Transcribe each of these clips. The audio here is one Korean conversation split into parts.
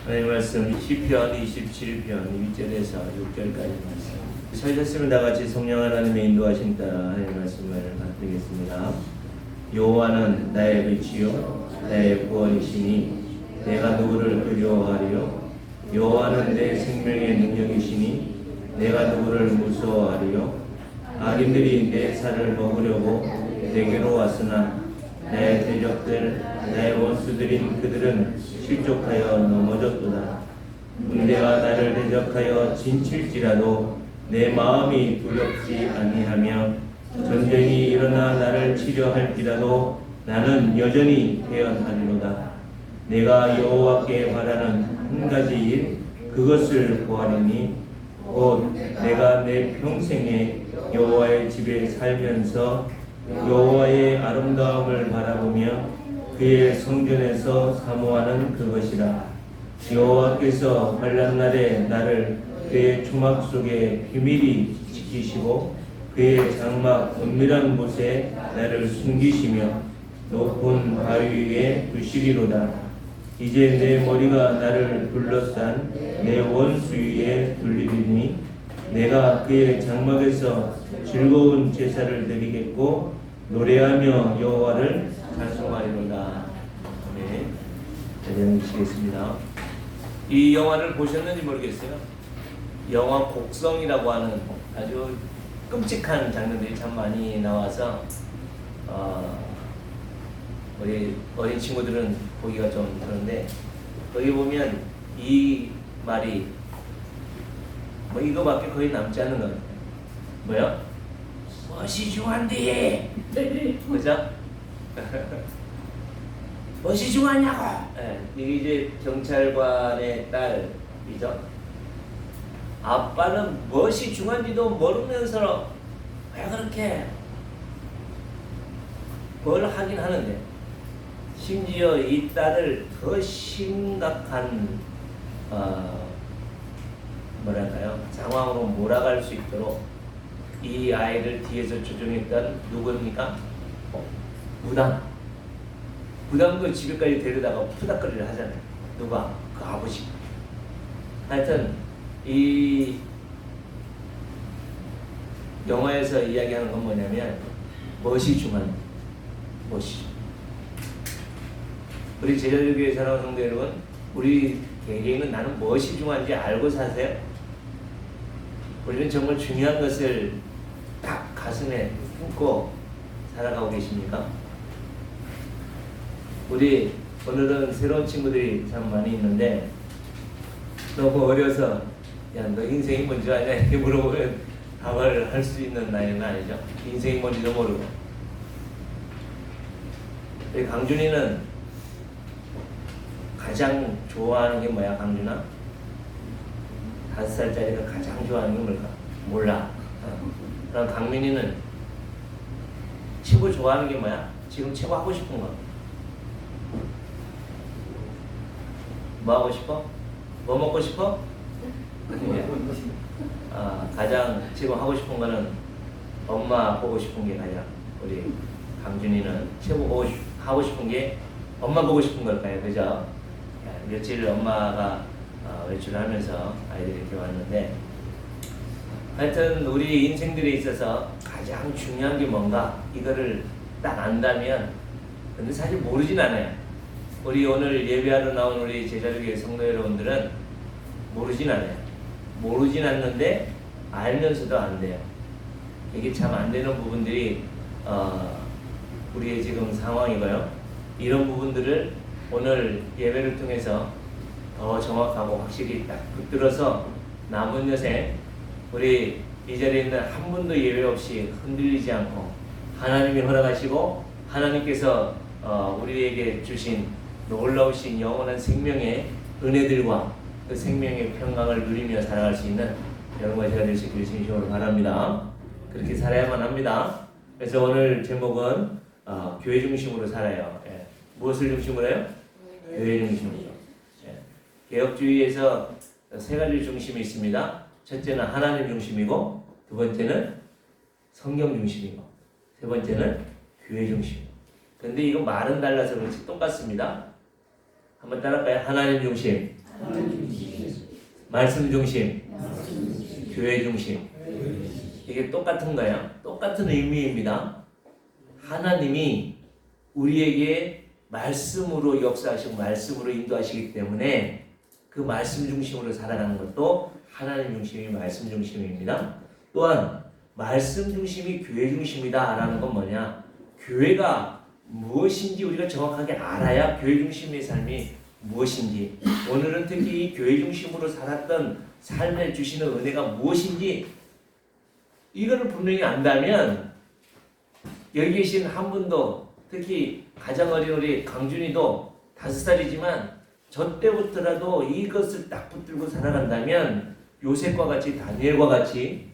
하나님 말씀 시편 27편 1절에서 6절까지 말씀. 찾았으면 다같이 성령 하나님의 인도하심 따라 하나님의 말씀을 받드리겠습니다. 여호와는 나의 빛이요 나의 구원이시니 내가 누구를 두려워하리요. 여호와는 내 생명의 능력이시니 내가 누구를 무서워하리요. 악인들이 내 살을 먹으려고 내게로 왔으나 나의 대적들 나의 원수들인 그들은 실족하여 넘어졌도다. 군대가 나를 대적하여 진칠지라도 내 마음이 두렵지 아니하며 전쟁이 일어나 나를 치려할지라도 나는 여전히 태연하리로다. 내가 여호와께 바라는 한 가지 일 그것을 구하리니 곧 내가 내 평생에 여호와의 집에 살면서 여호와의 아름다움을 바라보며 그의 성전에서 사모하는 그것이라. 여호와께서 환난 날에 나를 그의 초막 속에 비밀히 지키시고 그의 장막 은밀한 곳에 나를 숨기시며 높은 바위 위에 두시리로다. 이제 내 머리가 나를 둘러싼 내 원수 위에 둘리리니 내가 그의 장막에서 즐거운 제사를 드리겠고 노래하며 여호와를 찬송하리로다. 네, 드리시겠습니다. 이 영화를 보셨는지 모르겠어요. 영화 곡성이라고 하는 아주 끔찍한 장면들이 참 많이 나와서 우리 어린 친구들은 보기가 좀 그런데 거기 보면 이 말이 뭐 이거밖에 거의 남지 않는 것 같아요. 뭐요? 무엇이 중요한데? 그죠? 무엇이 중요하냐고? 네, 이게 이제 경찰관의 딸이죠. 아빠는 무엇이 중요한지도 모르면서 왜 그렇게 뭘 하긴 하는데 심지어 이 딸을 더 심각한 뭐랄까요 상황으로 몰아갈 수 있도록 이 아이를 뒤에서 조종했던 누구입니까? 무당도 집에까지 데려다가 푸닥거리를 하잖아요. 누가? 그 아버지. 하여튼 이 영화에서 이야기하는 건 뭐냐면 무엇이 중요한지 무엇이 우리 제자들교회 사랑하는 성도 여러분, 우리 개개인은 나는 무엇이 중요한지 알고 사세요? 우리는 정말 중요한 것을 딱 가슴에 품고 살아가고 계십니까? 우리 오늘은 새로운 친구들이 참 많이 있는데 너무 어려서 야 너 인생이 뭔지 아냐 이렇게 물어보면 답을 할 수 있는 나이는 아니죠. 인생이 뭔지도 모르고. 우리 강준이는 가장 좋아하는 게 뭐야? 강준아? 5살짜리가 가장 좋아하는 게 뭘까? 몰라. 그럼 강민이는 최고 좋아하는 게 뭐야? 지금 최고 하고 싶은 거. 뭐 하고 싶어? 뭐 먹고 싶어? 가장 지금 하고 싶은 거는 엄마 보고 싶은 게 가장 우리 강준이는 최고 하고 싶은 게 엄마 보고 싶은 걸까요? 그죠? 며칠 엄마가 외출을 하면서 아이들이 이렇게 왔는데 하여튼 우리 인생들에 있어서 가장 중요한 게 뭔가 이거를 딱 안다면 근데 사실 모르진 않아요. 우리 오늘 예배하러 나온 우리 제자들교회 성도 여러분들은 모르진 않아요. 모르진 않는데 알면서도 안 돼요. 이게 참 안 되는 부분들이 우리의 지금 상황이고요. 이런 부분들을 오늘 예배를 통해서 더 정확하고 확실히 딱 붙들어서 남은 여생 우리 이 자리에 있는 한 분도 예외 없이 흔들리지 않고 하나님이 허락하시고 하나님께서 우리에게 주신 놀라우신 영원한 생명의 은혜들과 그 생명의 평강을 누리며 살아갈 수 있는 여러분과 제가 될 수 있기를 진심으로 바랍니다. 그렇게 살아야만 합니다. 그래서 오늘 제목은 교회 중심으로 살아요. 예. 무엇을 중심으로 해요? 교회 중심으로. 예. 개혁주의에서 세 가지 중심이 있습니다. 첫째는 하나님 중심이고 두 번째는 성경 중심이고 세 번째는 교회 중심이고. 근데 이거 말은 달라서 그렇지 똑같습니다. 한번 따라할까요? 하나님 중심, 말씀 중심, 교회 중심. 이게 똑같은 거예요. 똑같은 의미입니다. 하나님이 우리에게 말씀으로 역사하시고 말씀으로 인도하시기 때문에 그 말씀 중심으로 살아가는 것도 하나님 중심이 말씀 중심입니다. 또한 말씀 중심이 교회 중심이다 라는 건 뭐냐? 교회가 무엇인지 우리가 정확하게 알아야 교회 중심의 삶이 무엇인지, 오늘은 특히 이 교회 중심으로 살았던 삶에 주시는 은혜가 무엇인지 이거를 분명히 안다면, 여기 계신 한 분도, 특히 가장 어린 우리 강준이도 5살이지만 저 때부터라도 이것을 딱 붙들고 살아간다면 요셉과 같이, 다니엘과 같이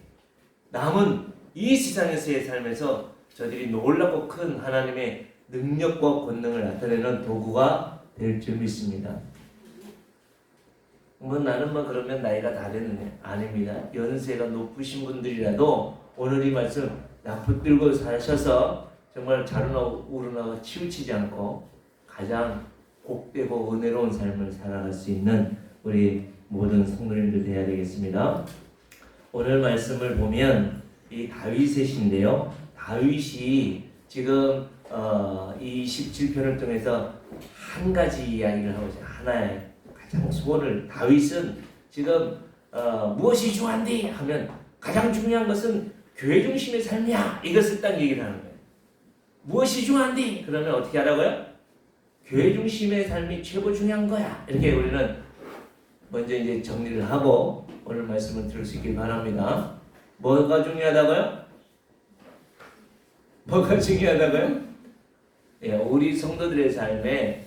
남은 이 세상에서의 삶에서 저들이 놀랍고 큰 하나님의 능력과 권능을 나타내는 도구가 될 줄 믿습니다. 뭐 나는 뭐 그러면 나이가 다 됐느냐? 아닙니다. 연세가 높으신 분들이라도 오늘 이 말씀 딱 붙들고 사셔서 정말 자루나 우르나 치우치지 않고 가장 복되고 은혜로운 삶을 살아갈 수 있는 우리 모든 성도님들 되어야 되겠습니다. 오늘 말씀을 보면 이 다윗의신데요. 다윗이 지금 이 17편을 통해서 한 가지 이야기를 하고 있어요. 하나의 가장 소원을, 다윗은 지금 무엇이 중요한디 하면 가장 중요한 것은 교회 중심의 삶이야, 이것을 딱 얘기를 하는 거예요. 무엇이 중요한디? 그러면 어떻게 하라고요? 교회 중심의 삶이 최고 중요한 거야. 이렇게 우리는 먼저 이제 정리를 하고 오늘 말씀을 들을 수 있길 바랍니다. 뭐가 중요하다고요? 뭐가 중요하다고요? 예, 우리 성도들의 삶에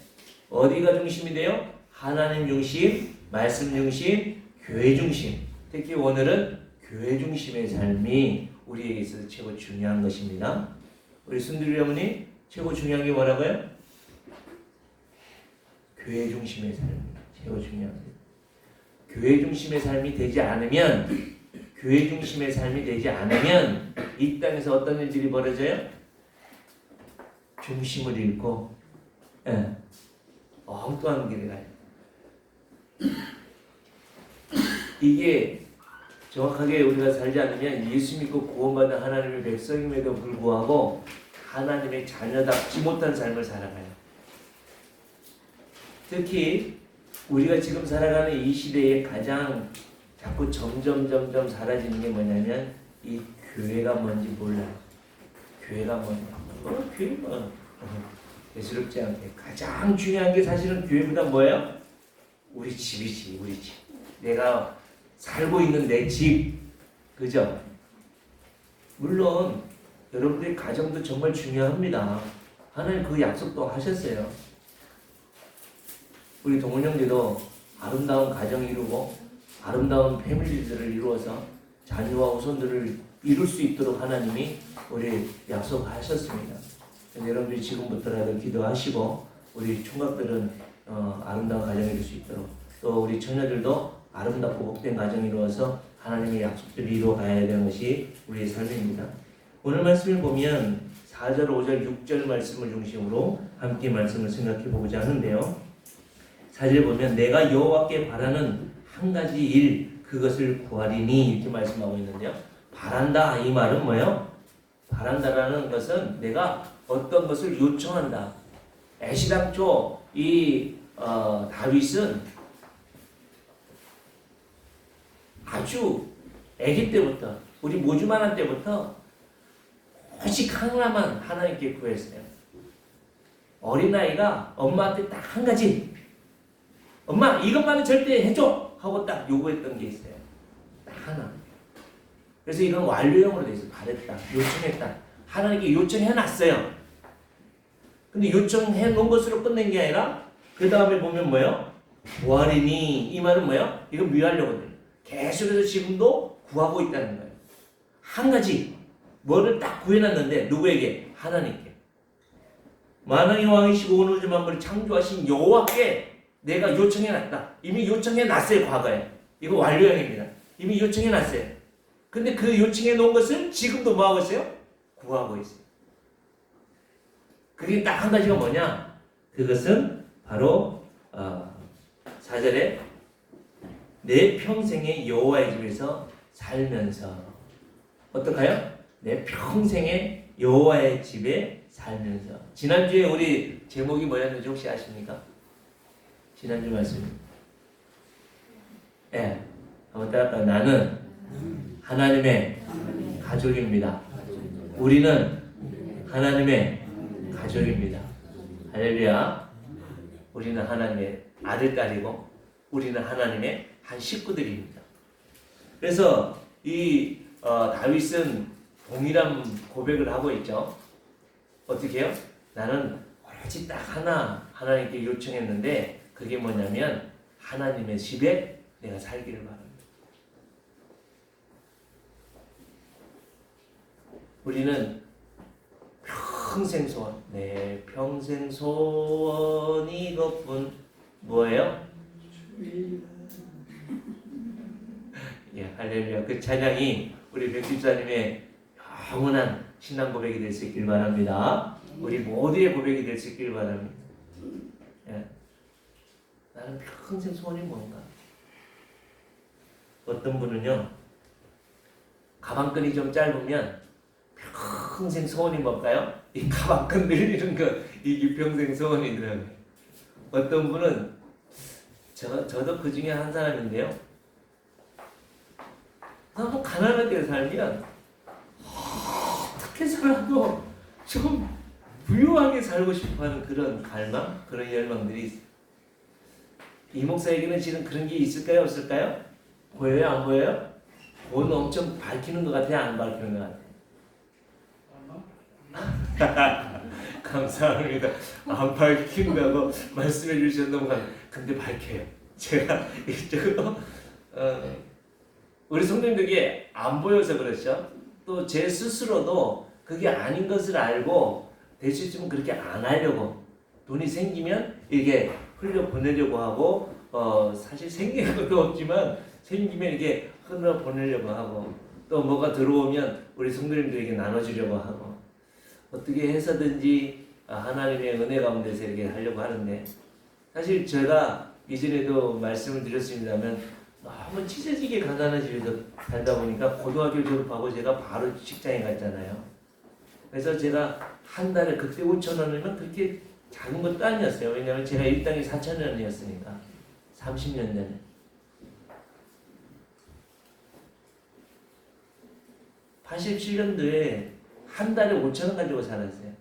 어디가 중심이 돼요? 하나님 중심, 말씀 중심, 교회 중심. 특히 오늘은 교회 중심의 삶이 우리에게 있어서 최고 중요한 것입니다. 우리 순두리 어머니, 최고 중요한 게 뭐라고요? 교회 중심의 삶이 최고 중요합니다. 교회 중심의 삶이 되지 않으면, 교회 중심의 삶이 되지 않으면 이 땅에서 어떤 일들이 벌어져요? 중심을 잃고 엉뚱한 길에 가요. 이게 정확하게 우리가 살지 않으면 예수 믿고 구원받은 하나님의 백성임에도 불구하고 하나님의 자녀답지 못한 삶을 살아가요. 특히 우리가 지금 살아가는 이 시대에 가장 자꾸 점점 사라지는 게 뭐냐면 이 교회가 뭔지 몰라요. 교회가 뭔지 교회 뭐 대수롭지 않게 가장 중요한 게 사실은 교회보다 뭐예요? 우리 집이지. 우리 집. 내가 살고 있는 내 집. 그죠? 물론 여러분들의 가정도 정말 중요합니다. 하나님 그 약속도 하셨어요. 우리 동원 형제도 아름다운 가정 이루고 아름다운 패밀리들을 이루어서 자녀와 후손들을 이룰 수 있도록 하나님이 우리 약속하셨습니다. 여러분들이 지금부터라도 기도하시고 우리 총각들은 아름다운 가정이 이룰 수 있도록, 또 우리 처녀들도 아름답고 복된 가정이 이루어서 하나님의 약속들을 이루어가야 되는 것이 우리의 삶입니다. 오늘 말씀을 보면 4절, 5절, 6절 말씀을 중심으로 함께 말씀을 생각해 보고자 하는데요. 4절 보면 내가 여호와께 바라는 한 가지 일, 그것을 구하리니, 이렇게 말씀하고 있는데요. 바란다, 이 말은 뭐예요? 바란다라는 것은 내가 어떤 것을 요청한다. 애시당초 이 다윗은 아주 아기 때부터, 우리 모주만한 때부터 오직 하나만 하나님께 구했어요. 어린아이가 엄마한테 딱 한 가지, 엄마 이것만은 절대 해줘 하고 딱 요구했던 게 있어요. 딱 하나. 그래서 이건 완료형으로 돼 있어요. 바랬다, 요청했다. 하나님께 요청해놨어요. 근데 요청해 놓은 것으로 끝낸 게 아니라 그 다음에 보면 뭐예요? 구하리니, 이 말은 뭐예요? 이거 미하려거든요. 계속해서 지금도 구하고 있다는 거예요. 한 가지 뭐를 딱 구해놨는데 누구에게? 하나님께. 만왕의 왕이시고 온 우주 만물을 창조하신 여호와께 내가 요청해놨다. 이미 요청해놨어요. 과거에. 이거 완료형입니다. 이미 요청해놨어요. 근데 그 요청해놓은 것을 지금도 뭐하고 있어요? 구하고 있어요. 그게 딱 한 가지가 뭐냐? 그것은 바로 4절에 내 평생에 여호와의 집에서 살면서 어떨까요? 내 평생에 여호와의 집에 살면서. 지난주에 우리 제목이 뭐였는지 혹시 아십니까? 지난주 말씀. 예, 한번 따라할까요? 나는 하나님의 가족입니다. 우리는 하나님의 가족입니다. 할렐루야. 우리는 하나님의 아들, 딸이고 우리는 하나님의 한 식구들입니다. 그래서 이 다윗은 동일한 고백을 하고 있죠. 어떻게 해요? 나는 오로지 딱 하나 하나님께 요청했는데 그게 뭐냐면 하나님의 집에 내가 살기를 바랍니다. 우리는 평생 소원, 내 평생 소원이 이것뿐. 뭐예요? 예, 할렐루야. 그 찬양이 우리 백집사님의 영원한 신앙 고백이 될 수 있길 바랍니다. 우리 모두의 고백이 될 수 있길 바랍니다. 예. 나는 평생 소원이 뭔가? 어떤 분은요, 가방끈이 좀 짧으면 평생 소원이 뭘까요? 이 가방끈 늘리는 거, 이게 평생 소원이더라고요. 어떤 분은 저도 그 중에 한 사람인데요. 너무 가난하게 살면 어떻게 살아도 좀 부유하게 살고 싶어하는 그런 갈망, 그런 열망들이 있어요. 이 목사에게는 지금 그런 게 있을까요, 없을까요? 보여요, 안 보여요? 돈 엄청 밝히는 것 같아요, 안 밝히는 것 같아요? 감사합니다. 안 밝힌다고 말씀해 주셨던 건 근데 밝혀요. 제가 이쪽으로 우리 성도님들에게 안 보여서 그렇죠. 또 제 스스로도 그게 아닌 것을 알고 대신 좀 그렇게 안 하려고, 돈이 생기면 이게 흘려 보내려고 하고 사실 생긴 것도 없지만 생기면 이렇게 흘려 보내려고 하고, 또 뭐가 들어오면 우리 성도님들에게 나눠주려고 하고, 어떻게 해서든지 하나님의 은혜 가운데서 이렇게 하려고 하는데, 사실 제가 이전에도 말씀을 드렸습니다만 너무 찢어지게 가난한 집에서 살다 보니까 고등학교 졸업하고 제가 바로 직장에 갔잖아요. 그래서 제가 한 달에 그때 5,000원이면 그렇게 작은 것도 아니었어요. 왜냐하면 제가 일당이 4,000원이었으니까 30년 전에. (87년도에) 한 달에 5,000원 가지고 살았어요.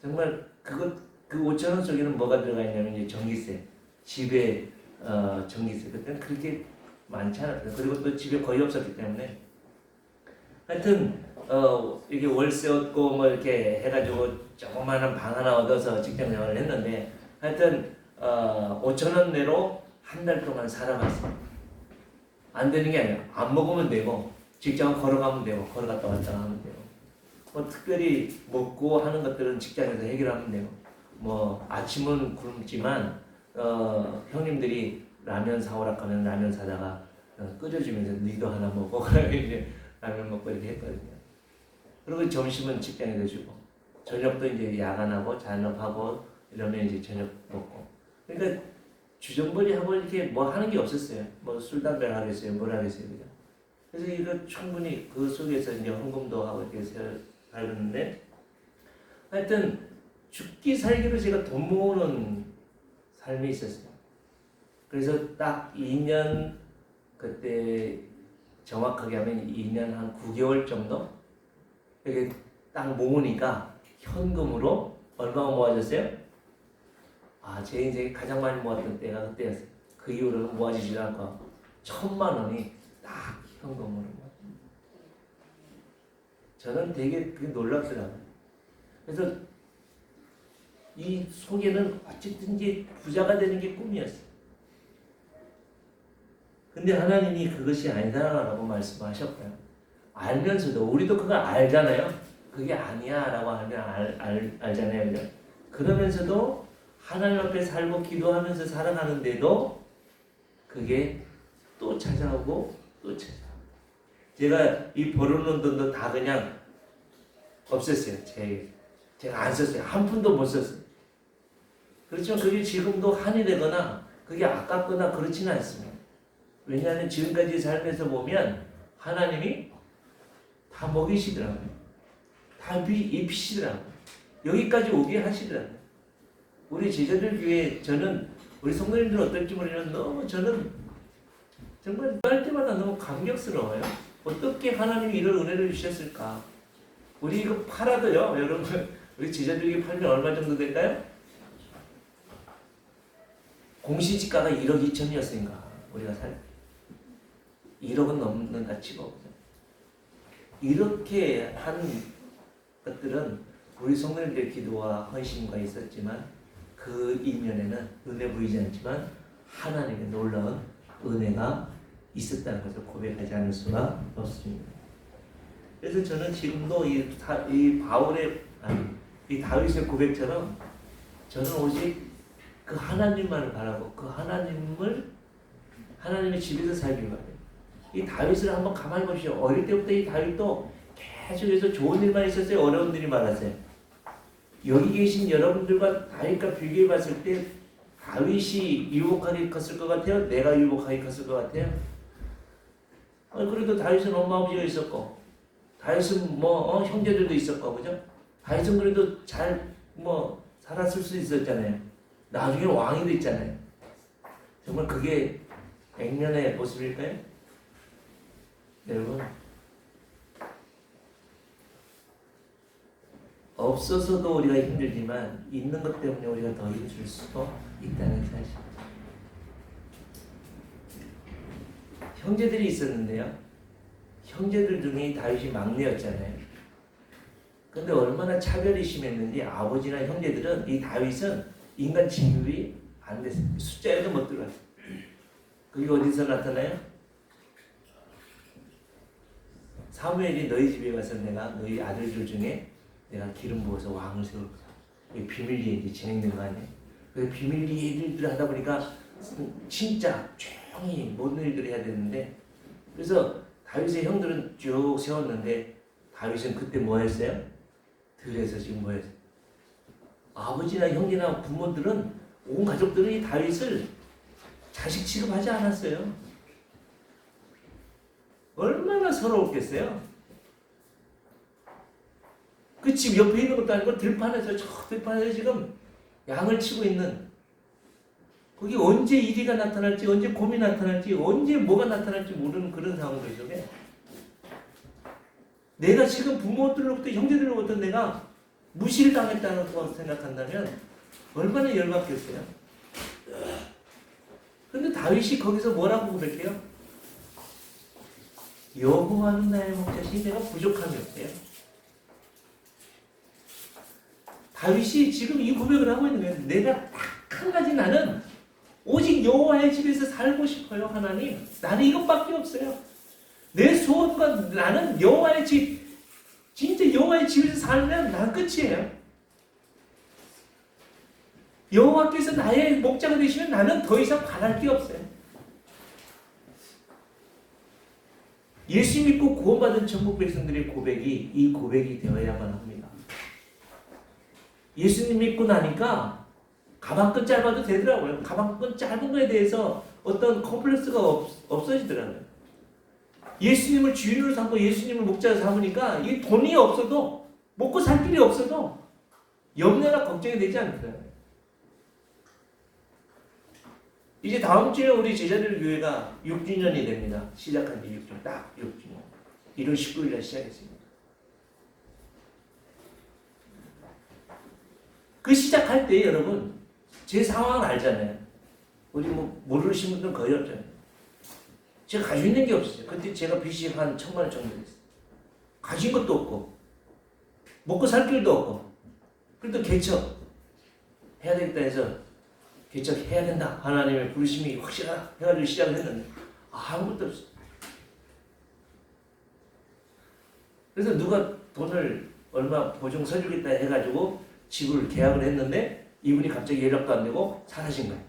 정말 그 5,000원 속에는 뭐가 들어가 있냐면 이제 전기세, 집에 전기세, 그때는 그렇게 많지 않았어요. 그리고 또 집에 거의 없었기 때문에 하여튼 이게 월세 얻고 뭐 이렇게 해가지고 조그마한 방 하나 얻어서 직장 생활을 했는데, 하여튼 5,000원 내로 한 달 동안 살아갔어요. 안 되는 게 아니라 안 먹으면 되고 직장 걸어가면 되고 걸어갔다 왔다 하면 되고, 뭐 특별히 먹고 하는 것들은 직장에서 해결하면 되고, 뭐 아침은 굶지만 형님들이 라면 사오라 하면 라면 사다가 끓여주면서 니도 하나 먹고 이제 라면 먹고 이렇게 했거든요. 그리고 점심은 직장에서 주고, 저녁도 이제 야간하고 잔업하고 이러면 이제 저녁 먹고. 그러니까 주정벌이 하고 이렇게 뭐 하는 게 없었어요. 뭐 술 담배를 하겠어요, 뭘 하겠어요, 그죠? 그래서 이거 충분히 그 속에서 이제 헌금도 하고 이렇게 살았는데, 하여튼 죽기 살기로 제가 돈 모으는 삶이 있었어요. 그래서 딱 2년, 그때 정확하게 하면 2년 한 9개월 정도 이렇게 딱 모으니까 현금으로 얼마가 모아졌어요? 제 인생에 가장 많이 모았던 때가 그때였어요. 그 이후로는 모아지지 않고 1,000만 원이 딱 현금으로 모았어요. 저는 되게 그게 놀랍더라고요. 그래서 이 속에는 어쨌든지 부자가 되는 게 꿈이었어요. 근데 하나님이 그것이 아니다라고 말씀하셨고요. 알면서도, 우리도 그걸 알잖아요. 그게 아니야 라고 하면 알잖아요, 그죠? 그러면서도 하나님 앞에 살고 기도하면서 살아가는데도 그게 또 찾아오고 또 찾아오고. 제가 이 벌어놓은 돈도 다 그냥 없앴어요. 제가 안 썼어요. 한 푼도 못 썼어요. 그렇지만 그게 지금도 한이 되거나 그게 아깝거나 그렇지는 않습니다. 왜냐하면 지금까지 삶에서 보면 하나님이 다 먹이시더라고요. 다 입히시더라고요. 여기까지 오게 하시더라고요. 우리 제자들 교회 저는 우리 성도님들 어떨지 모르지만 너무 저는 정말 할 때마다 너무 감격스러워요. 어떻게 하나님이 이런 은혜를 주셨을까? 우리 이거 팔아도요, 여러분, 우리 제자들에게 팔면 얼마 정도 될까요? 공시지가가 1억 2천이었으니까 우리가 1억은 넘는 가치고 이렇게 한 것들은 우리 성도님들의 기도와 헌신과 있었지만 그 이면에는 눈에 보이지 않지만 하나님의 놀라운 은혜가 있었다는 것을 고백하지 않을 수가 없습니다. 그래서 저는 지금도 이 바울의 이 다윗의 고백처럼 저는 오직 그 하나님만을 바라고 그 하나님의 집에서 살기 바래요. 이 다윗을 한번 가만히 보십시오. 어릴 때부터 이 다윗도 계속해서 좋은 일만 있었어요? 어려운 일이 많았어요? 여기 계신 여러분들과 다윗과 비교해 봤을 때 다윗이 유복하게 컸을 것 같아요? 내가 유복하게 컸을 것 같아요? 그래도 다윗은 엄마 아버지가 있었고 다윗은 형제들도 있었고 그죠? 다윗은 그래도 잘 살았을 수 있었잖아요. 나중에 왕이 됐잖아요. 정말 그게 액면의 모습일까요? 여러분, 없어서도 우리가 힘들지만 있는 것 때문에 우리가 더 힘줄 수도 있다는 사실. 형제들이 있었는데요. 형제들 중에 다윗이 막내였잖아요. 근데 얼마나 차별이 심했는지 아버지나 형제들은 이 다윗은 인간 진급이 안 됐어요. 숫자에도 못 들어갔어요. 그게 어디서 나타나요? 사무엘이 너희 집에 가서 내가 너희 아들들 중에 내가 기름 부어서 왕을 세울 거다. 이게 비밀리에 이제 진행된 거 아니에요? 그래서 비밀리에 일들을 하다 보니까 진짜 조용히 모든 일들을 해야 되는데 그래서 다윗의 형들은 쭉 세웠는데 다윗은 그때 뭐 했어요? 들에서 지금 뭐 했어요? 아버지나 형제나 부모들은 온 가족들은 이 다윗을 자식 취급하지 않았어요. 얼마나 서러웠겠어요? 그 집 옆에 있는 것도 아니고 들판에서 지금 양을 치고 있는 거기 언제 이리가 나타날지 언제 곰이 나타날지 언제 뭐가 나타날지 모르는 그런 상황들 속에 내가 지금 부모들로부터 형제들로부터 내가 무시를 당했다는 거 생각한다면 얼마나 열받겠어요? 근데 다윗이 거기서 뭐라고 고백해요? 여호와는 나의 목자시니 내가 부족함이 없대요. 다윗이 지금 이 고백을 하고 있는 거예요. 내가 딱 한 가지 나는 오직 여호와의 집에서 살고 싶어요. 하나님, 나는 이것밖에 없어요. 내 소원과 나는 여호와의 집, 진짜 여호와의 집에서 살면 난 끝이에요. 여호와께서 나의 목자가 되시면 나는 더 이상 바랄 게 없어요. 예수 믿고 구원받은 천국 백성들의 고백이 이 고백이 되어야만 합니다. 예수님 믿고 나니까 가방끈 짧아도 되더라고요. 가방끈 짧은 거에 대해서 어떤 컴플렉스가 없어지더라고요. 예수님을 주인으로 삼고 예수님을 목자로 삼으니까 이 돈이 없어도 먹고 살 길이 없어도 염려나 걱정이 되지 않더라고요. 이제 다음 주에 우리 제자들 교회가 6주년이 됩니다. 시작한 지 6주년, 딱 6주년. 1월 19일에 시작했습니다. 그 시작할 때 여러분 제 상황을 알잖아요. 우리 모르시는 분들은 거의 없잖아요. 제가 가지고 있는 게 없었어요. 그때 제가 빚이 한 1,000만 원 정도 됐어요. 가진 것도 없고 먹고 살 길도 없고 그래도 개척 해야 되겠다 해서 개척해야 된다. 하나님의 부르심이 확실해가지고 시작을 했는데 아무것도 없어요. 그래서 누가 돈을 얼마 보증 서주겠다 해가지고 집을 계약을 했는데 이분이 갑자기 연락도 안 되고 사라진 거예요.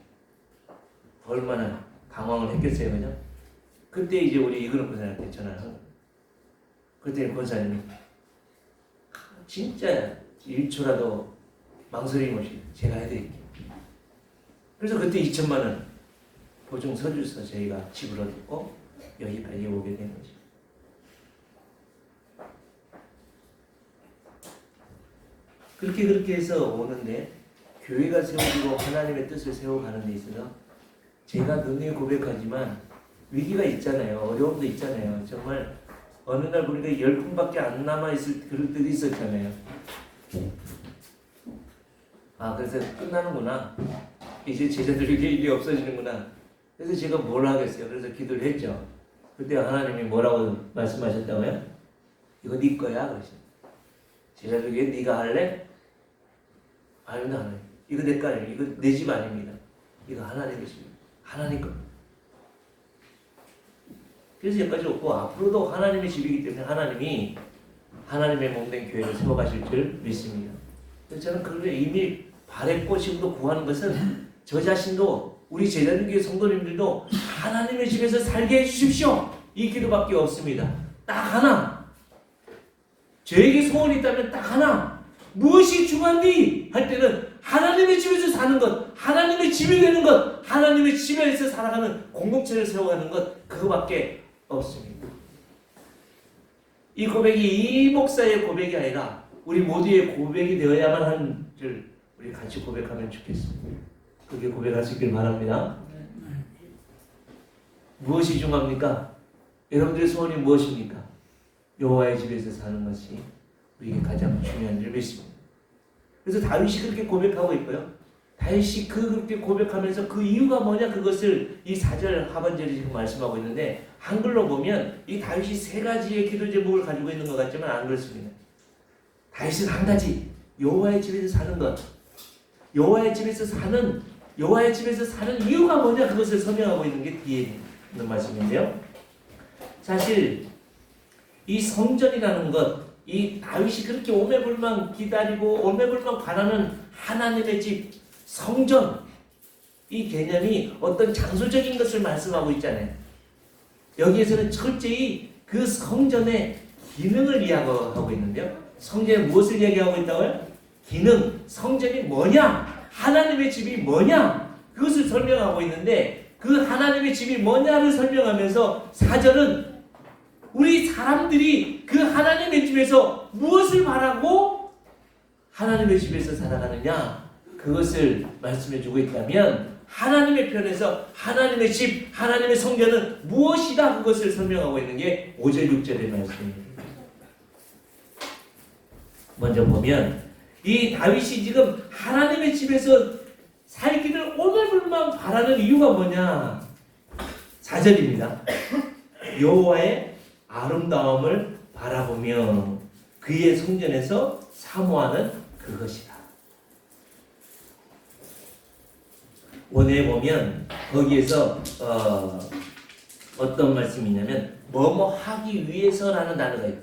얼마나 당황을 했겠어요, 그죠? 그때 이제 우리 이근호 권사님한테 전화를 한 거예요. 그때 권사님이 진짜 1초라도 망설임 없이 제가 해드릴게요. 그래서 그때 2,000만 원 보증서 주서 저희가 집을 얻고 여기까지 오게 된 거죠. 그렇게 해서 오는데 교회가 세워지고 하나님의 뜻을 세워가는 데 있어서 제가 능히 고백하지만 위기가 있잖아요. 어려움도 있잖아요. 정말 어느 날 보니까 10분밖에 안 남아있을 그럴 때도 있었잖아요. 아, 그래서 끝나는구나. 이제 제자들에게 일이 없어지는구나. 그래서 제가 뭘 하겠어요. 그래서 기도를 했죠. 그때 하나님이 뭐라고 말씀하셨다고요? 이거 네 거야. 그러시죠. 제자들에게 네가 할래? 아닙니다. 하나님. 이거 내 거 아니에요. 이거 내 집 아닙니다. 이거 하나님의 집입니다. 하나님 거. 그래서 여기까지 없고 앞으로도 하나님의 집이기 때문에 하나님이 하나님의 몸된 교회를 세워가실 줄 믿습니다. 그래서 저는 그걸 이미 바랬고 지금도 구하는 것은 저 자신도 우리 제자들교회 성도님들도 하나님의 집에서 살게 해주십시오. 이 기도밖에 없습니다. 딱 하나. 저에게 소원이 있다면 딱 하나. 무엇이 중요한디? 할 때는 하나님의 집에서 사는 것, 하나님의 집이 되는 것, 하나님의 집에서 살아가는 공동체를 세워가는 것, 그거밖에 없습니다. 이 고백이 이 목사의 고백이 아니라 우리 모두의 고백이 되어야만 하는 줄 우리 같이 고백하면 좋겠습니다. 그렇게 고백할 수 있길 바랍니다. 무엇이 중요합니까? 여러분들의 소원이 무엇입니까? 여호와의 집에서 사는 것이 우리에게 가장 중요한 줄 믿습니다. 그래서 다윗이 그렇게 고백하고 있고요. 다윗이 그렇게 고백하면서 그 이유가 뭐냐 그것을 이 4절 하반절이 지금 말씀하고 있는데 한글로 보면 이 다윗이 3가지의 기도 제목을 가지고 있는 것 같지만 안 그렇습니다. 다윗은 한 가지 여호와의 집에서 사는 것, 여호와의 집에서 사는 이유가 뭐냐 그것을 설명하고 있는 게 뒤에 있는 말씀인데요. 사실 이 성전이라는 것, 이 다윗이 그렇게 오매불망 기다리고 오매불망 바라는 하나님의 집, 성전, 이 개념이 어떤 장소적인 것을 말씀하고 있잖아요. 여기에서는 철저히 그 성전의 기능을 이야기하고 있는데요. 성전에 무엇을 얘기하고 있다고요? 기능, 성전이 뭐냐? 하나님의 집이 뭐냐? 그것을 설명하고 있는데 그 하나님의 집이 뭐냐를 설명하면서 4절은 우리 사람들이 그 하나님의 집에서 무엇을 바라고 하나님의 집에서 살아가느냐 그것을 말씀해주고 있다면 하나님의 편에서 하나님의 집, 하나님의 성전은 무엇이다 그것을 설명하고 있는 게 5절, 6절의 말씀입니다. 먼저 보면 이 다윗이 지금 하나님의 집에서 살기를 오늘불만 바라는 이유가 뭐냐? 4절입니다. 여호와의 아름다움을 바라보며 그의 성전에서 사모하는 그것이다. 원에 보면 거기에서 어떤 말씀이냐면 뭐뭐 하기 위해서라는 단어가 있어요.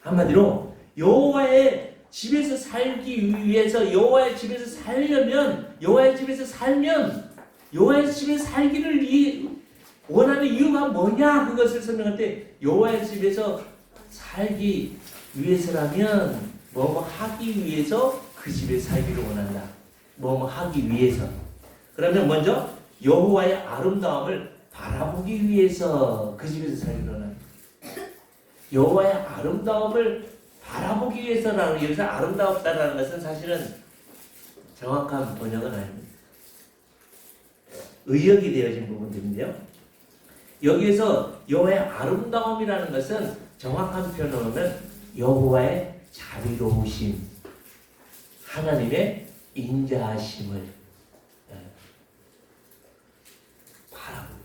한마디로 여호와의 집에서 살기 위해서 여호와의 집에서 살려면 여호와의 집에서 살면 여호와의 집에서 살기를 원하는 이유가 뭐냐 그것을 설명할 때 여호와의 집에서 살기 위해서라면 뭐뭐 하기 위해서 그 집에 살기를 원한다. 뭐뭐 하기 위해서. 그러면 먼저 여호와의 아름다움을 바라보기 위해서 그 집에서 살기를 원한다. 여호와의 아름다움을 바라보기 위해서라는 여기서 아름다웠다라는 것은 사실은 정확한 번역은 아닙니다. 의역이 되어진 부분들인데요. 여기에서 여호와의 아름다움이라는 것은 정확한 표현으로는 여호와의 자비로우심, 하나님의 인자하심을 바라보기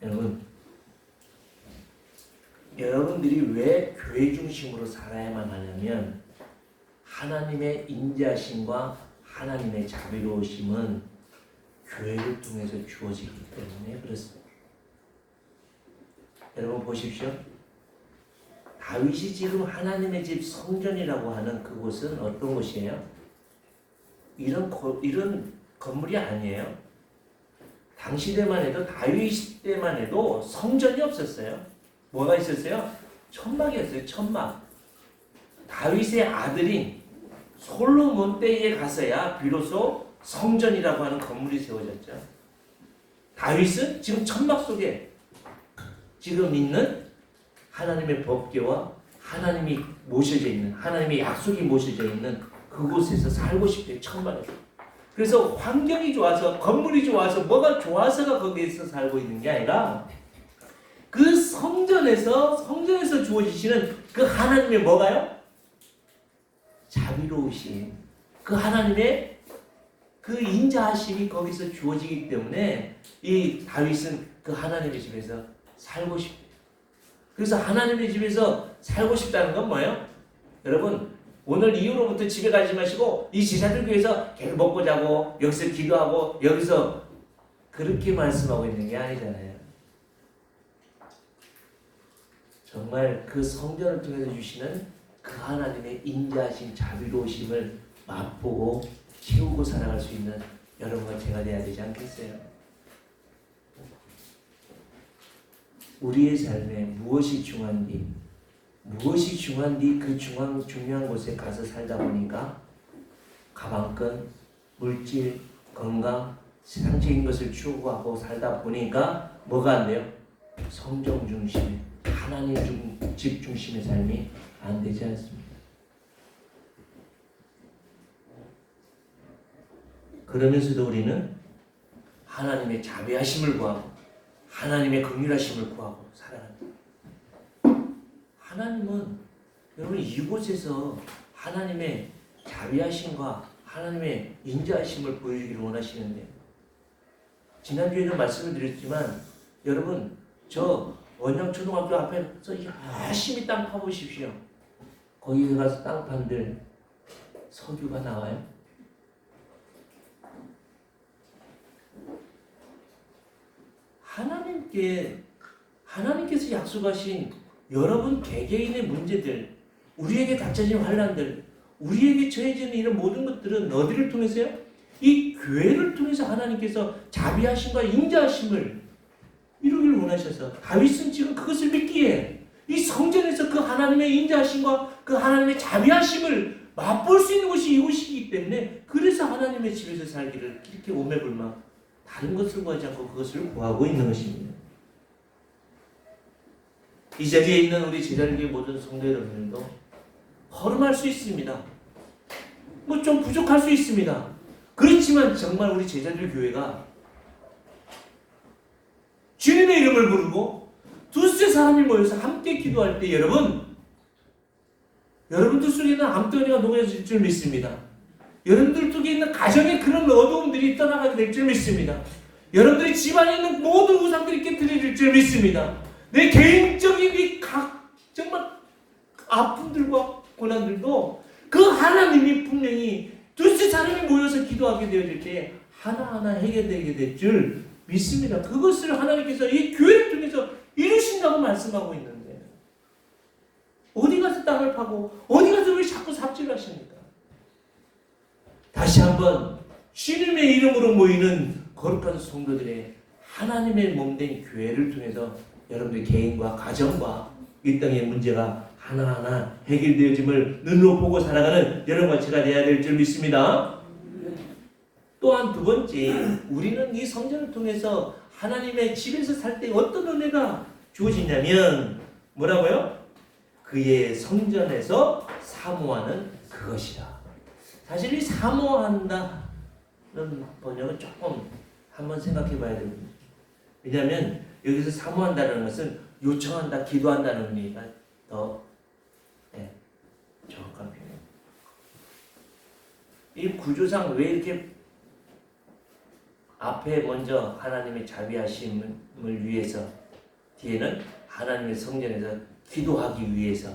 위해서. 여러분들이 왜 교회 중심으로 살아야만 하냐면 하나님의 인자심과 하나님의 자비로우심은 교회를 통해서 주어지기 때문에 그렇습니다. 여러분 보십시오. 다윗이 지금 하나님의 집 성전이라고 하는 그곳은 어떤 곳이에요? 이런 건물이 아니에요. 당시 때만 해도 다윗 때만 해도 성전이 없었어요. 뭐가 있었어요? 천막이었어요. 천막. 다윗의 아들인 솔로몬 때에 가서야 비로소 성전이라고 하는 건물이 세워졌죠. 다윗은 지금 천막 속에 지금 있는 하나님의 법궤와 하나님이 모셔져 있는, 하나님의 약속이 모셔져 있는 그곳에서 살고 싶대요. 천막에서. 그래서 환경이 좋아서, 건물이 좋아서, 뭐가 좋아서가 거기에서 살고 있는 게 아니라 그 성전에서 주어지시는 그 하나님의 뭐가요? 자비로우심, 그 하나님의 그 인자하심이 거기서 주어지기 때문에 이 다윗은 그 하나님의 집에서 살고 싶대요. 그래서 하나님의 집에서 살고 싶다는 건 뭐예요? 여러분, 오늘 이후로부터 집에 가지 마시고 이 제자들 교회에서 계속 먹고 자고 여기서 기도하고 여기서 그렇게 말씀하고 있는 게 아니잖아요. 정말 그 성전을 통해서 주시는 그 하나님의 인자하신 자비로우심을 맛보고 채우고 살아갈 수 있는 여러분과 제가 돼야 되지 않겠어요? 우리의 삶에 무엇이 중요한지 그 중요한 곳에 가서 살다 보니까 가방끈, 물질, 건강, 세상적인 것을 추구하고 살다 보니까 뭐가 안 돼요? 성경 중심의, 하나님 집 중심의 삶이 안 되지 않습니다. 그러면서도 우리는 하나님의 자비하심을 구하고 하나님의 긍휼하심을 구하고 살아간다. 하나님은 여러분 이곳에서 하나님의 자비하심과 하나님의 인자하심을 보여주기를 원하시는데, 지난주에도 말씀을 드렸지만 여러분 저 원양초등학교 앞에서 열심히 땅 파보십시오. 거기 가서 땅 판들 석유가 나와요? 하나님께서 약속하신 여러분 개개인의 문제들, 우리에게 닥쳐진 환난들, 우리에게 처해지는 이런 모든 것들은 어디를 통해서요? 이 교회를 통해서 하나님께서 자비하심과 인자하심을 이루기를 원하셔서 다윗은 지금 그것을 믿기에 이 성전에서 그 하나님의 인자하심과 그 하나님의 자비하심을 맛볼 수 있는 곳이 이곳이기 때문에 그래서 하나님의 집에서 살기를 이렇게 오매불망 다른 것을 구하지 않고 그것을 구하고 있는 것입니다. 이 자리에 있는 우리 제자들의 모든 성도 여러분들도 허름할 수 있습니다. 뭐 좀 부족할 수 있습니다. 그렇지만 정말 우리 제자들 교회가 주님의 이름을 부르고 두세 사람이 모여서 함께 기도할 때 여러분들 속에 있는 암덩이가 녹아질 줄 믿습니다. 여러분들 속에 있는 가정의 그런 어두움들이 떠나가게 될 줄 믿습니다. 여러분들의 집안에 있는 모든 우상들이 깨트려질 줄 믿습니다. 내 개인적인 정말 아픔들과 고난들도 그 하나님이 분명히 두세 사람이 모여서 기도하게 되어질 때 하나하나 해결되게 될 줄 믿습니다. 그것을 하나님께서 이 교회를 통해서 이루신다고 말씀하고 있는데 어디 가서 땅을 파고 어디 가서 왜 자꾸 삽질을 하십니까? 다시 한번 주님의 이름으로 모이는 거룩한 성도들의 하나님의 몸된 교회를 통해서 여러분들 개인과 가정과 이 땅의 문제가 하나하나 해결되어짐을 눈으로 보고 살아가는 여러분과 제가 되어야 될 줄 믿습니다. 또한 두 번째, 우리는 이 성전을 통해서 하나님의 집에서 살 때 어떤 은혜가 주어지냐면 뭐라고요? 그의 성전에서 사모하는 그것이라. 사실 이 사모한다는 번역은 조금 한번 생각해 봐야 됩니다. 왜냐하면 여기서 사모한다는 것은 요청한다, 기도한다는 의미가 더 정확한 표현입니다. 이 구조상 왜 이렇게 앞에 먼저 하나님의 자비하심을 위해서 뒤에는 하나님의 성전에서 기도하기 위해서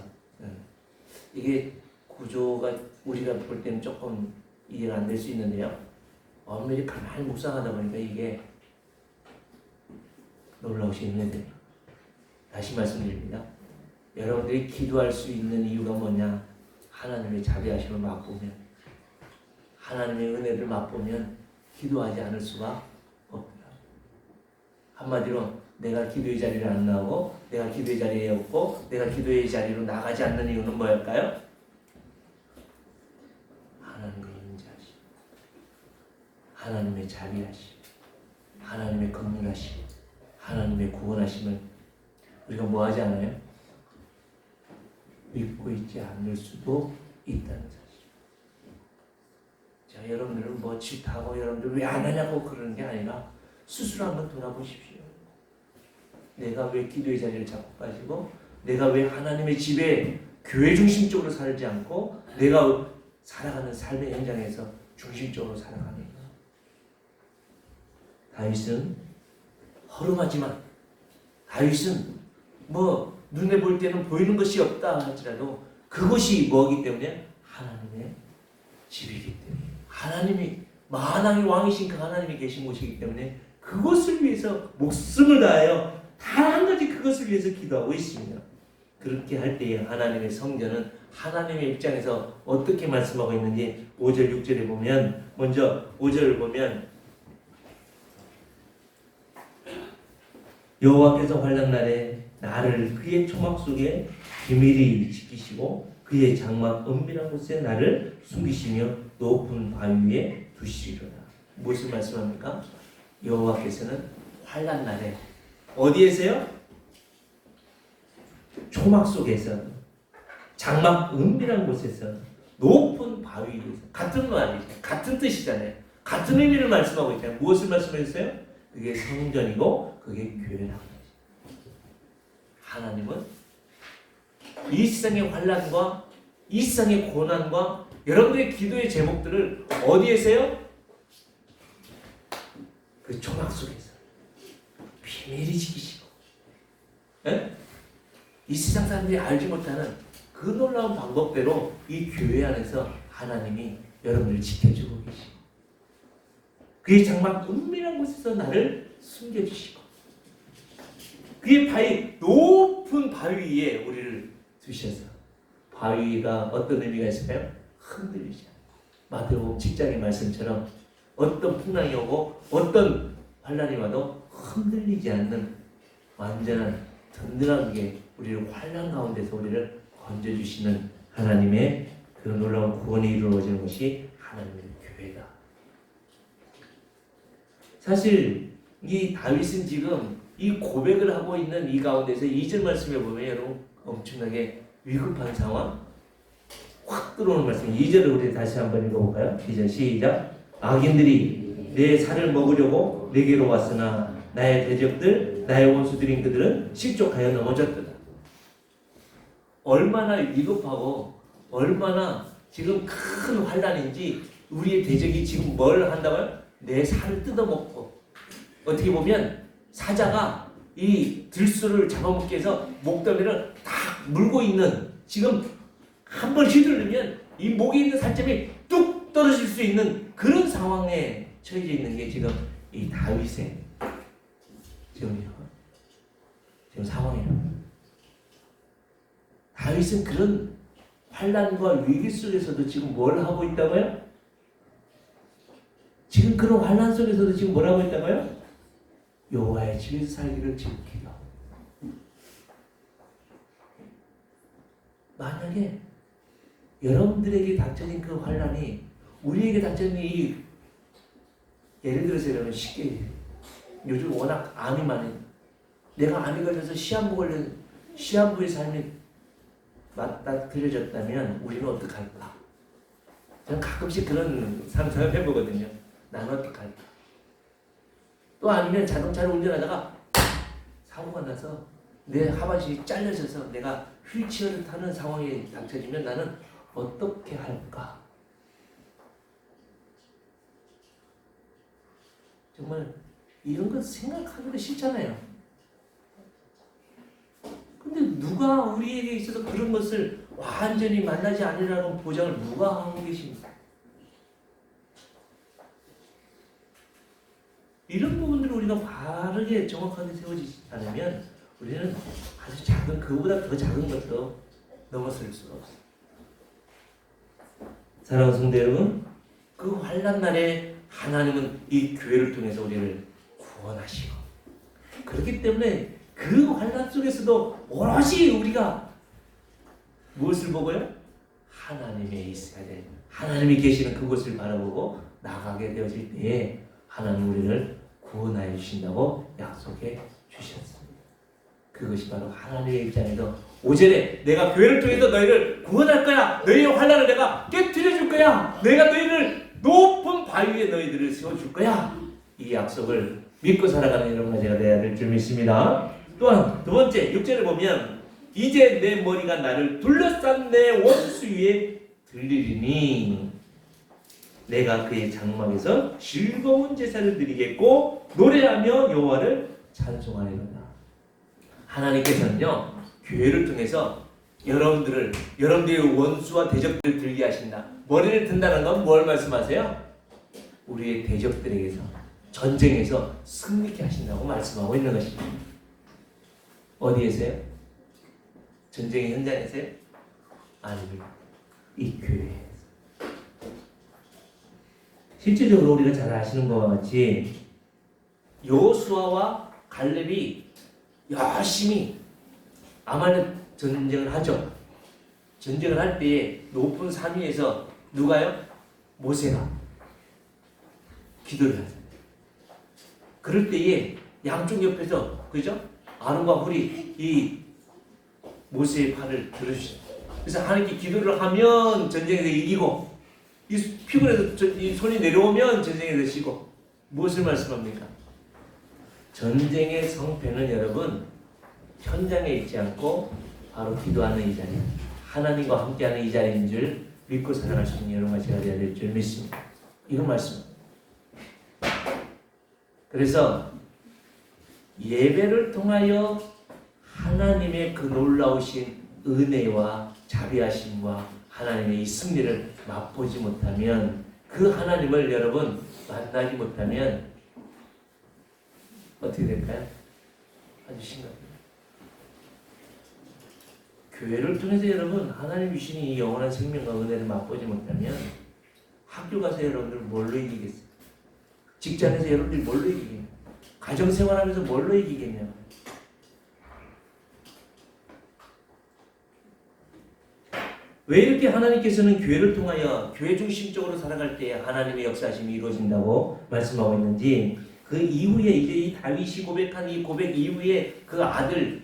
이게 구조가 우리가 볼 때는 조금 이해가 안 될 수 있는데요. 엄밀히 가만히 묵상하다 보니까 이게 놀라우신 은혜들이에요. 다시 말씀드립니다. 여러분들이 기도할 수 있는 이유가 뭐냐? 하나님의 자비하심을 맛보면, 하나님의 은혜를 맛보면 기도하지 않을 수가 없다. 한마디로 내가 기도의 자리를 안 나오고 내가 기도의 자리에 없고 내가 기도의 자리로 나가지 않는 이유는 뭐일까요? 하나님의 인자하심. 하나님의 자비하심, 하나님의 긍휼하심, 하나님의 구원하심을 우리가 뭐 하지 않아요? 믿고 있지 않을 수도 있다는 사실. 자, 여러분들은 뭐 질타하고 여러분들 왜 안 하냐고 그러는 게 아니라 스스로 한번 돌아보십시오. 내가 왜 기도의 자리를 자꾸 빠지고, 내가 왜 하나님의 집에 교회 중심적으로 살지 않고 내가 살아가는 삶의 현장에서 중심적으로 살아가는가. 다윗은 허름하지만, 다윗은 뭐 눈에 볼 때는 보이는 것이 없다 할지라도 그것이 뭐기 때문에 하나님의 집이기 때문에, 하나님이 만왕의 왕이신 그 하나님이 계신 곳이기 때문에 그것을 위해서 목숨을 다하여 단 한 가지 그것을 위해서 기도하고 있습니다. 그렇게 할 때에 하나님의 성전은 하나님의 입장에서 어떻게 말씀하고 있는지 5절 6절에 보면, 먼저 5절을 보면 여호와께서 환난날에 나를 그의 초막 속에 비밀히 지키시고 그의 장막 은밀한 곳에 나를 숨기시며 높은 바위 위에 두시리로다. 무엇을 말씀합니까? 여호와께서는 환난날에 어디에서요? 초막 속에서, 장막 은밀한 곳에서, 높은 바위 위에서. 같은 말이죠. 같은 뜻이잖아요. 같은 의미를 말씀하고 있잖아요. 무엇을 말씀하셨어요? 그게 성전이고 그게 교회라고. 하나님은 이 세상의 환난과 이 세상의 고난과 여러분들의 기도의 제목들을 어디에서요? 그 초막 속에서 비밀히 지키시고, 에? 이 세상 사람들이 알지 못하는 그 놀라운 방법대로 이 교회 안에서 하나님이 여러분들을 지켜주고 계시고, 그의 장막 은밀한 곳에서 나를 숨겨주시고, 그의 바위, 높은 바위 위에 우리를 두셔서, 바위가 어떤 의미가 있을까요? 흔들리지 않아요. 마태복음 7장의 말씀처럼 어떤 풍랑이 오고 어떤 환난이 와도 흔들리지 않는 완전한 든든한 게 우리를 환난 가운데서 우리를 건져주시는 하나님의 그 놀라운 구원이 이루어지는 것이 하나님의 교회다. 사실 이 다윗은 지금 이 고백을 하고 있는 이 가운데서 2절 말씀에 보면 여러분 엄청나게 위급한 상황 확 들어오는 말씀. 2절을 우리 다시 한번 읽어볼까요? 2절 시작. 악인들이 내 살을 먹으려고 내게로 왔으나 나의 대적들 나의 원수들인 그들은 실족하여 넘어졌더라. 얼마나 위급하고 얼마나 지금 큰 환난인지 우리의 대적이 지금 뭘 한다고요? 내 살을 뜯어먹고, 어떻게 보면 사자가 이 들소를 잡아먹기 위해서 목덜미를 딱 물고 있는, 지금 한 번 휘두르면 이 목에 있는 살점이 뚝 떨어질 수 있는 그런 상황에 처해져 있는 게 지금 이 다윗의 지금 상황이에요. 다윗은 그런 환난과 위기 속에서도 지금 뭘 하고 있다고요? 지금 그런 환난 속에서도 지금 뭘 하고 있다고요? 여호와의 집에서 살기를 지금 기도하고. 만약에 여러분들에게 닥쳐진 그 환난이 우리에게 닥쳐진 이, 예를 들어서 여러분 쉽게, 요즘 워낙 암이 많이, 내가 암이 걸려서 시한부 걸린 시한부의 삶이 맞닥뜨려졌다면 우리는 어떡할까? 저는 가끔씩 그런 상상을 해보거든요. 나는 어떡할까? 또 아니면 자동차를 운전하다가 사고가 나서 내 하반신이 잘려져서 내가 휠체어를 타는 상황에 닥쳐지면 나는 어떻게 할까? 정말 이런 거 생각하기도 싫잖아요. 근데 누가 우리에게 있어서 그런 것을 완전히 만나지 않으라는 보장을 누가 하고 계십니까? 이런 부분들을 우리가 바르게 정확하게 세워지지 않으면 우리는 아주 작은, 그보다 더 작은 것도 넘어설 수가 없어요. 사랑하는 성도 여러분, 그 환난 날에 하나님은 이 교회를 통해서 우리를 구원하시고, 그렇기 때문에 그 환난 속에서도 오롯이 우리가 무엇을 보고요? 하나님의 있어야 될, 하나님이 계시는 그곳을 바라보고 나가게 되어질 때에 하나님 우리를 구원하여 주신다고 약속해 주셨습니다. 그것이 바로 하나님의 입장에서 5절에 내가 교회를 통해서 너희를 구원할 거야. 너희의 환난을 내가 깨뜨려 줄 거야. 내가 너희를 높은 바위에 너희들을 세워줄 거야. 이 약속을 믿고 살아가는 여러분과 제가 되어야 될 줄 믿습니다. 또한 두 번째 6절을 보면 이제 내 머리가 나를 둘러싼 내 원수 위에 들리리니 내가 그의 장막에서 즐거운 제사를 드리겠고 노래하며 여호와를 찬송하리로다. 하나님께서는요 교회를 통해서 여러분들의 원수와 대적들을 들게 하신다. 머리를 든다는 건 뭘 말씀하세요? 우리의 대적들에게서 전쟁에서 승리케 하신다고 말씀하고 있는 것입니다. 어디에서요? 전쟁의 현장에서요? 아닙니다. 이 교회에서. 실질적으로 우리가 잘 아시는 것과 같이 여호수아와 갈렙이 열심히 아말렉 전쟁을 하죠. 전쟁을 할 때에 높은 산 위에서 누가요? 모세가 기도를 하잖아요. 그럴 때에 양쪽 옆에서 그죠? 아론과 훌이 이 모세의 팔을 들어주죠. 그래서 하나님께 기도를 하면 전쟁에서 이기고 이 피곤해서 이 손이 내려오면 전쟁에서 지고. 무엇을 말씀합니까? 전쟁의 성패는 여러분 현장에 있지 않고 바로 기도하는 이 자리, 하나님과 함께하는 이 자리인 줄 믿고 살아갈 수 있는 여러분과 제가 되어야 될 줄 믿습니다. 이건 말씀입니다. 그래서 예배를 통하여 하나님의 그 놀라우신 은혜와 자비하심과 하나님의 이 승리를 맛보지 못하면, 그 하나님을 여러분 만나지 못하면 어떻게 될까요? 아주 심각해요. 교회를 통해서 여러분 하나님 주신 이 영원한 생명과 은혜를 맛보지 못하면 학교 가서 여러분들 뭘로 이기겠어요? 직장에서 여러분들이 뭘로 이기겠냐? 가정생활하면서 뭘로 이기겠냐? 왜 이렇게 하나님께서는 교회를 통하여 교회 중심적으로 살아갈 때 하나님의 역사심이 이루어진다고 말씀하고 있는지, 그 이후에 이제 이 다윗이 고백한 이 고백 이후에 그 아들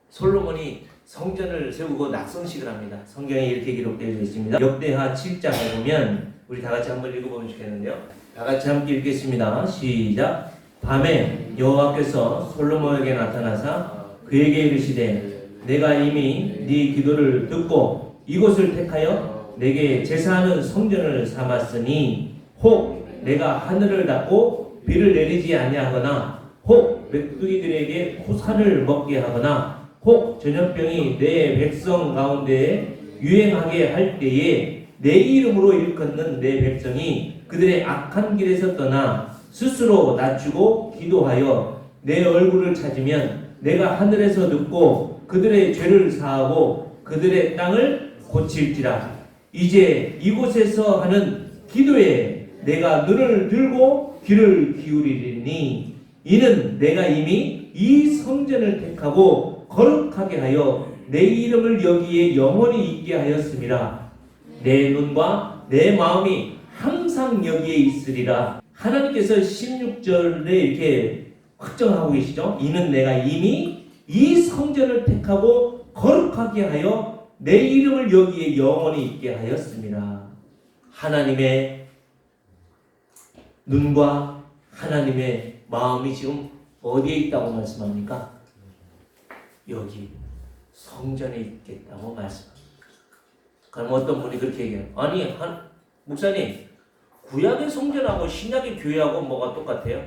솔로몬이 성전을 세우고 낙성식을 합니다. 성경에 이렇게 기록되어 있습니다. 역대하 7장에 보면 우리 다 같이 한번 읽어보면 좋겠는데요. 다 같이 함께 읽겠습니다. 시작. 밤에 여호와께서 솔로몬에게 나타나사 그에게 이르시되 내가 이미 네 기도를 듣고 이곳을 택하여 내게 제사하는 성전을 삼았으니 혹 내가 하늘을 닫고 비를 내리지 아니하거나 혹 메뚜기들에게 호사를 먹게 하거나 혹 전염병이 내 백성 가운데 유행하게 할 때에 내 이름으로 일컫는 내 백성이 그들의 악한 길에서 떠나 스스로 낮추고 기도하여 내 얼굴을 찾으면 내가 하늘에서 듣고 그들의 죄를 사하고 그들의 땅을 고칠지라. 이제 이곳에서 하는 기도에 내가 눈을 들고 귀를 기울이리니 이는 내가 이미 이 성전을 택하고 거룩하게 하여 내 이름을 여기에 영원히 있게 하였음이라. 내 눈과 내 마음이 항상 여기에 있으리라. 하나님께서 16절에 이렇게 확정하고 계시죠. 이는 내가 이미 이 성전을 택하고 거룩하게 하여 내 이름을 여기에 영원히 있게 하였습니다. 하나님의 눈과 하나님의 마음이 지금 어디에 있다고 말씀합니까? 여기 성전에 있겠다고 말씀합니다. 그럼 어떤 분이 그렇게 얘기해요. 아니 목사님, 구약의 성전하고 신약의 교회하고 뭐가 똑같아요?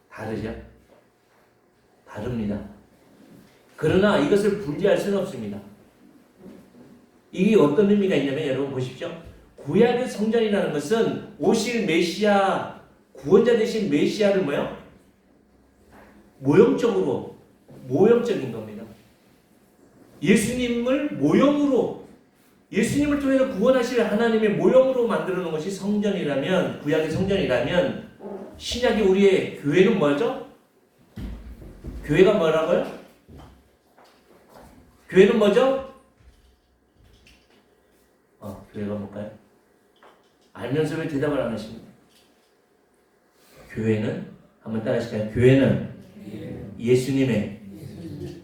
다르죠? 다릅니다. 그러나 이것을 분리할 수는 없습니다. 이게 어떤 의미가 있냐면 여러분 보십시오. 구약의 성전이라는 것은 오실 메시아, 구원자 되신 메시아를 뭐요? 모형적인 겁니다. 예수님을 모형으로, 예수님을 통해서 구원하실 하나님의 모형으로 만들어 놓은 것이 성전이라면, 구약의 성전이라면, 신약의 우리의 교회는 뭐죠? 교회가 뭐라고요? 교회는 뭐죠? 교회가 뭘까요? 알면서 왜 대답을 안 하십니까? 교회는 한번 따라하실까요? 교회는 예수님의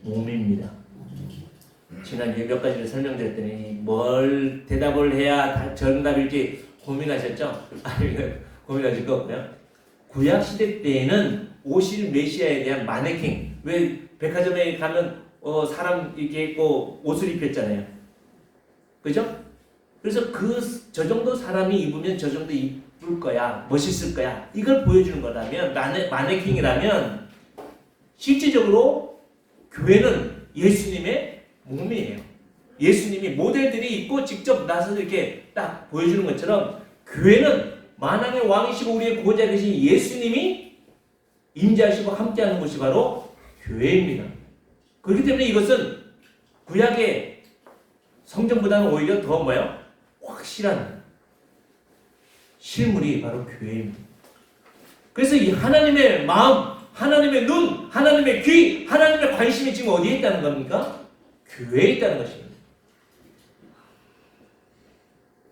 몸입니다. 지난주에 몇 가지를 설명드렸더니 뭘 대답을 해야 정답일지 고민하셨죠? 아니면 고민하실 거 없고요. 구약 시대 때에는 오실 메시아에 대한 마네킹, 왜 백화점에 가면 사람 이렇게 입고 옷을 입혔잖아요. 그죠? 그래서 저 정도 사람이 입으면 저 정도 입을 거야, 멋있을 거야, 이걸 보여주는 거라면, 마네킹이라면 실질적으로 교회는 예수님의 몸이에요. 예수님이 모델들이 있고 직접 나서서 이렇게 딱 보여주는 것처럼 교회는 만왕의 왕이시고 우리의 구원자 되신 예수님이 임재하시고 함께하는 곳이 바로 교회입니다. 그렇기 때문에 이것은 구약의 성전보다는 오히려 더 뭐예요? 확실한 실물이 바로 교회입니다. 그래서 이 하나님의 마음, 하나님의 눈, 하나님의 귀, 하나님의 관심이 지금 어디에 있다는 겁니까? 교회에 있다는 것입니다.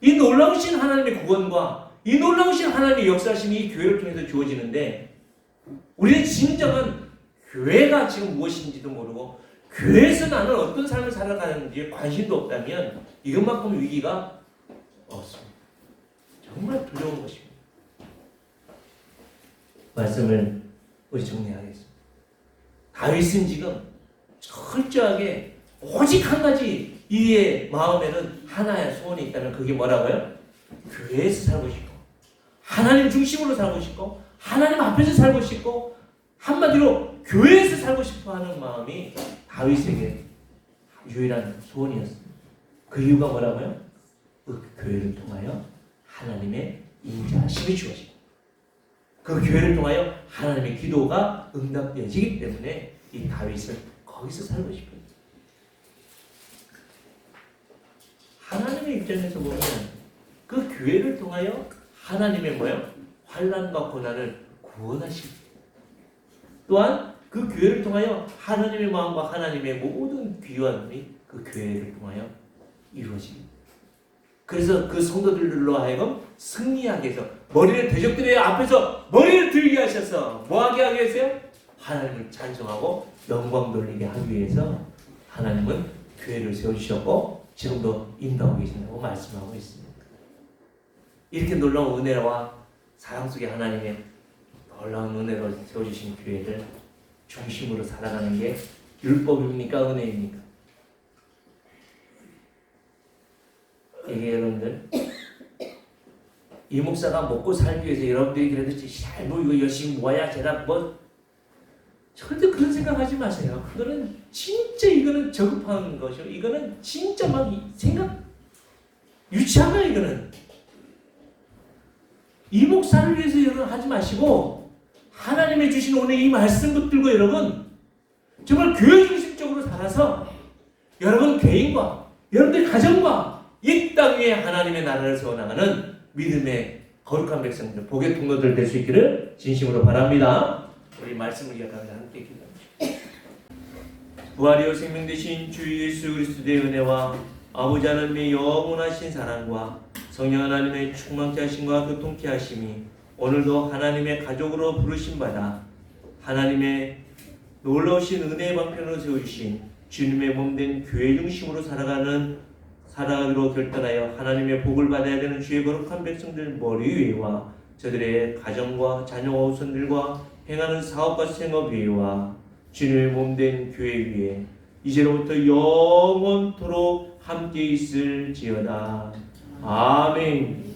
이 놀라우신 하나님의 구원과 이 놀라우신 하나님의 역사심이 이 교회를 통해서 주어지는데 우리는 진정한 교회가 지금 무엇인지도 모르고 교회에서 나는 어떤 삶을 살아가는지에 관심도 없다면 이것만큼 위기가 없습니다. 정말 두려운 것입니다. 말씀을 우리 정리하겠습니다. 다윗은 지금 철저하게 오직 한 가지 이의 마음에는 하나의 소원이 있다면 그게 뭐라고요? 교회에서 살고 싶고 하나님 중심으로 살고 싶고 하나님 앞에서 살고 싶고 한마디로 교회에서 살고 싶어 하는 마음이 다윗에게 유일한 소원이었습니다. 그 이유가 뭐라고요? 그 교회를 통하여 하나님의 임재하심이 주어지고 그 교회를 통하여 하나님의 기도가 응답되어지기 때문에 이 다윗은 거기서 살고 싶어요. 하나님의 입장에서 보면 그 교회를 통하여 하나님의 뭐예요? 환난과 고난을 구원하시고 또한 그 교회를 통하여 하나님의 마음과 하나님의 모든 귀환이 그 교회를 통하여 이루어집니다. 그래서 그 성도들로 하여금 승리하게 해서 머리를 대적들의 앞에서 머리를 들게 하셔서 뭐하게 하게 했어요? 하나님을 찬송하고 영광 돌리게 하기 위해서 하나님은 교회를 세워주셨고 지금도 인도하고 계신다고 말씀하고 있습니다. 이렇게 놀라운 은혜와 사랑 속에 하나님의 놀라운 은혜로 세워주신 교회를 중심으로 살아가는 게 율법입니까? 은혜입니까? 이게 여러분들 이 목사가 먹고 살기 위해서 여러분들이 그래도 잘 보이고 열심히 모아야 제가 뭐 절대 그런 생각하지 마세요. 그거는 진짜 이거는 저급한 것이요. 이거는 진짜 막 생각 유치한 거야. 이거는 이 목사를 위해서 여러분 하지 마시고 하나님의 주신 오늘 이 말씀 붙들고 여러분 정말 교회 중심적으로 살아서 여러분 개인과 여러분들 가정과 이 땅 위에 하나님의 나라를 세워나가는 믿음의 거룩한 백성들, 복의 통로들 될 수 있기를 진심으로 바랍니다. 우리 말씀을 기억하면서 함께 기도합니다. 부활이요 생명 되신 주 예수 그리스도의 은혜와 아버지 하나님의 영원하신 사랑과 성령 하나님의 충만케 하심과 교통케 하심이 오늘도 하나님의 가족으로 부르심 받아 하나님의 놀라우신 은혜의 방편으로 세워주신 주님의 몸된 교회 중심으로 살아가기로 결단하여 하나님의 복을 받아야 되는 주의 거룩한 백성들 머리 위에와 저들의 가정과 자녀와 후손들과 행하는 사업과 생업 위에와 주님의 몸된 교회 위에 이제로부터 영원토록 함께 있을지어다. 아멘.